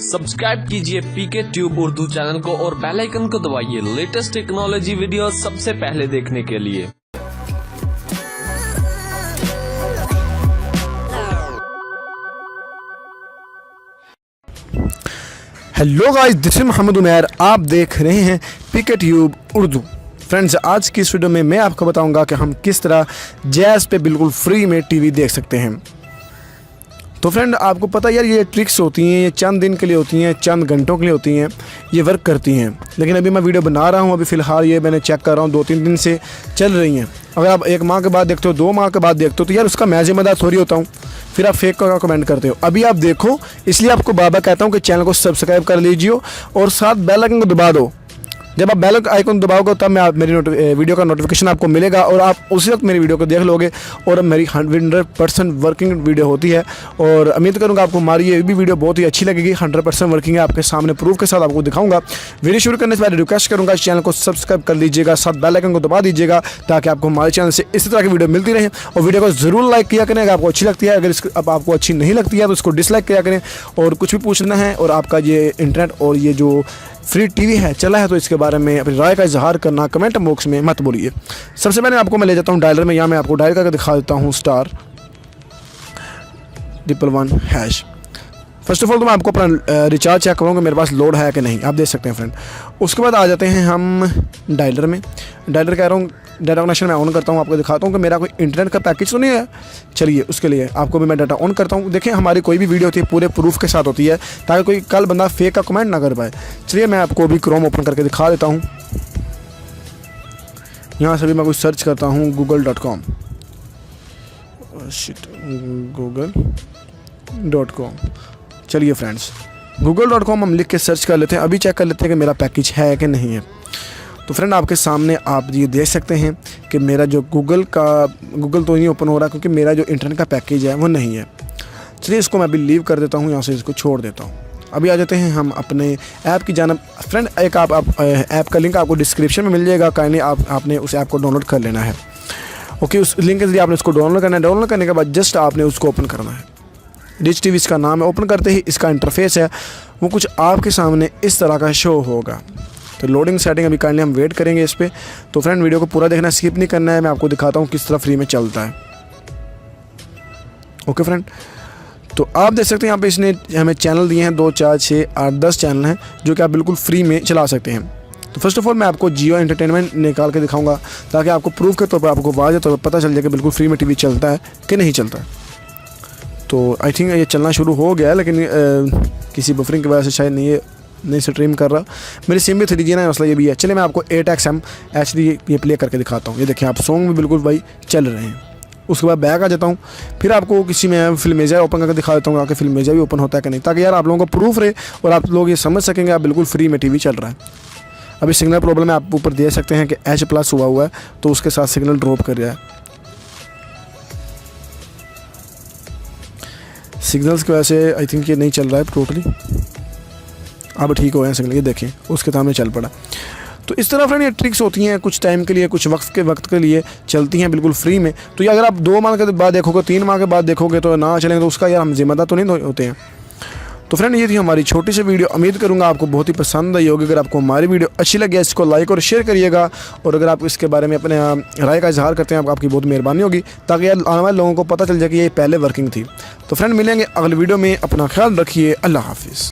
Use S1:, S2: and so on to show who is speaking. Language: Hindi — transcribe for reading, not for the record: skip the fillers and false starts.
S1: सब्सक्राइब कीजिए पीके ट्यूब उर्दू चैनल को और बेल आइकन को दबाइए लेटेस्ट टेक्नोलॉजी वीडियो सबसे पहले देखने के लिए।
S2: Hello guys, this is Mohammad Umair. आप देख रहे हैं पीके ट्यूब उर्दू। फ्रेंड्स, आज की इस वीडियो में मैं आपको बताऊंगा कि हम किस तरह जैज़ पे बिल्कुल फ्री में टीवी देख सकते हैं। तो फ्रेंड, आपको पता यार, ये ट्रिक्स होती हैं, ये चंद दिन के लिए होती हैं, चंद घंटों के लिए होती हैं, ये वर्क करती हैं। लेकिन अभी मैं वीडियो बना रहा हूँ, अभी फ़िलहाल ये मैंने चेक कर रहा हूँ, 2-3 दिन से चल रही हैं। अगर आप 1 माह के बाद देखते हो, 2 माह के बाद देखते हो, तो यार उसका मैं ज़िम्मेदार थोड़ी होता हूँ। फिर आप फेक का कमेंट करते हो। अभी आप देखो, इसलिए आपको बार बार कहता हूँ कि चैनल को सब्सक्राइब कर लीजिए और साथ बेल आइकन को दबा दो। जब आप बेल आइकन दबाओगे तब मैं मेरी वीडियो का नोटिफिकेशन आपको मिलेगा और आप उसी वक्त मेरी वीडियो को देख लोगे। और मेरी 100% वर्किंग वीडियो होती है और उम्मीद करूंगा आपको हमारी ये भी वीडियो बहुत ही अच्छी लगेगी। 100% वर्किंग है, आपके सामने प्रूफ के साथ आपको दिखाऊंगा। वीडियो शुरू करने से पहले रिक्वेस्ट करूँगा, इस चैनल को सब्सक्राइब कर लीजिएगा, साथ बेल आइकन को दबा दीजिएगा ताकि आपको हमारे चैनल से इसी तरह की वीडियो मिलती रहे। और वीडियो को ज़रूर लाइक किया करें अगर आपको अच्छी लगती है। अगर अब आपको अच्छी नहीं लगती है तो इसको डिसलाइक किया करें। और कुछ भी पूछना है और आपका ये इंटरनेट और ये जो फ्री टीवी है चला है तो इसके बारे में अपनी राय का इजहार करना कमेंट बॉक्स में मत बोलिए। सबसे पहले आपको मैं ले जाता हूँ डायलर में। यहाँ मैं आपको डायल करके दिखा देता हूँ *111#। फर्स्ट ऑफ ऑल तो मैं आपको अपना रिचार्ज चेक करूँगा मेरे पास लोड है कि नहीं, आप देख सकते हैं फ्रेंड। उसके बाद आ जाते हैं हम डायलर में। डायलर कह रहा हूँ, डाटा कनेक्शन मैं ऑन करता हूँ, आपको दिखाता हूँ कि मेरा कोई इंटरनेट का पैकेज तो नहीं है। चलिए, उसके लिए आपको भी मैं डाटा ऑन करता हूँ। देखिए, हमारी कोई भी वीडियो होती है पूरे प्रूफ के साथ होती है ताकि कोई कल बंदा फेक का कमेंट ना कर पाए। चलिए, मैं आपको भी क्रोम ओपन करके दिखा देता हूँ। यहाँ से भी मैं कुछ सर्च करता हूँ google.com। google.com। चलिए फ्रेंड्स, google.com हम लिख के सर्च कर लेते हैं। अभी चेक कर लेते हैं कि मेरा पैकेज है कि नहीं है। तो फ्रेंड, आपके सामने आप ये देख सकते हैं कि मेरा जो गूगल तो नहीं ओपन हो रहा क्योंकि मेरा जो इंटरनेट का पैकेज है वो नहीं है। चलिए, इसको मैं अभी लीव कर देता हूँ, यहाँ से इसको छोड़ देता हूँ। अभी आ जाते हैं हम अपने ऐप की जानब। फ्रेंड, एक आप ऐप का लिंक आपको डिस्क्रिप्शन में मिल जाएगा। काइंडली आपने उस ऐप को डाउनलोड कर लेना है। ओके, उस लिंक के जरिए आपने उसको डाउनलोड करना है। डाउनलोड करने के बाद जस्ट आपने उसको ओपन करना है। डिश टीवी इसका नाम है। ओपन करते ही इसका इंटरफेस है वो कुछ आपके सामने इस तरह का शो होगा। तो लोडिंग सेटिंग अभी काइंडली हम वेट करेंगे इस पर। तो फ्रेंड, वीडियो को पूरा देखना, स्किप नहीं करना है। मैं आपको दिखाता हूँ किस तरह फ्री में चलता है। ओके फ्रेंड, तो आप देख सकते हैं यहाँ पे इसने हमें चैनल दिए हैं 2, 4, 6, 8, 10 चैनल हैं जो कि आप बिल्कुल फ्री में चला सकते हैं। तो फर्स्ट ऑफ ऑल मैं आपको जियो एंटरटेनमेंट निकाल के दिखाऊंगा ताकि आपको प्रूफ के तौर पर आपको वाज़ेह तौर पर पता चल जाए कि बिल्कुल फ्री में टीवी चलता है कि नहीं चलता है। तो आई थिंक ये चलना शुरू हो गया है, लेकिन किसी बफरिंग की वजह से शायद नहीं स्ट्रीम कर रहा। मेरी सिम भी 3G ना, मसला ये भी है। चलिए, मैं आपको 8XM HD ये प्ले करके दिखाता हूँ। ये देखिए, आप सॉन्ग भी बिल्कुल भाई चल रहे हैं। उसके बाद बैक आ जाता हूँ। फिर आपको किसी में फिल्मेजा ओपन करके दिखा देता हूँ आके फिल्मेजा भी ओपन होता है कि नहीं, ताकि यार आप लोगों को प्रूफ रहे और आप लोग ये समझ सकेंगे आप बिल्कुल फ्री में टीवी चल रहा है। अभी सिग्नल प्रॉब्लम है, आप ऊपर देख सकते हैं कि H+ हुआ है तो उसके साथ सिग्नल ड्रॉप कर रहा है। सिग्नल्स की वजह से आई थिंक ये नहीं चल रहा है टोटली। अब ठीक हो गए सिग्नल, ये देखें उसके सामने चल पड़ा। तो इस तरह फ्रेंड, ये ट्रिक्स होती हैं कुछ टाइम के लिए, कुछ वक्त के लिए चलती हैं बिल्कुल फ्री में। तो ये अगर आप 2 माह के बाद देखोगे, 3 माह के बाद देखोगे तो ना चलेंगे तो उसका यार हम जिम्मेदार तो नहीं होते हैं। तो फ्रेंड, ये थी हमारी छोटी सी वीडियो। उम्मीद करूंगा आपको बहुत ही पसंद आई होगी। अगर आपको हमारी वीडियो अच्छी लगी इसको लाइक और शेयर करिएगा। और अगर आप इसके बारे में अपने राय का इजहार करते हैं आपकी बहुत मेहरबानी होगी ताकि यार आने वाले लोगों को पता चल जाए कि ये पहले वर्किंग थी। तो फ्रेंड, मिलेंगे अगली वीडियो में। अपना ख्याल रखिए। अल्लाह हाफिज़।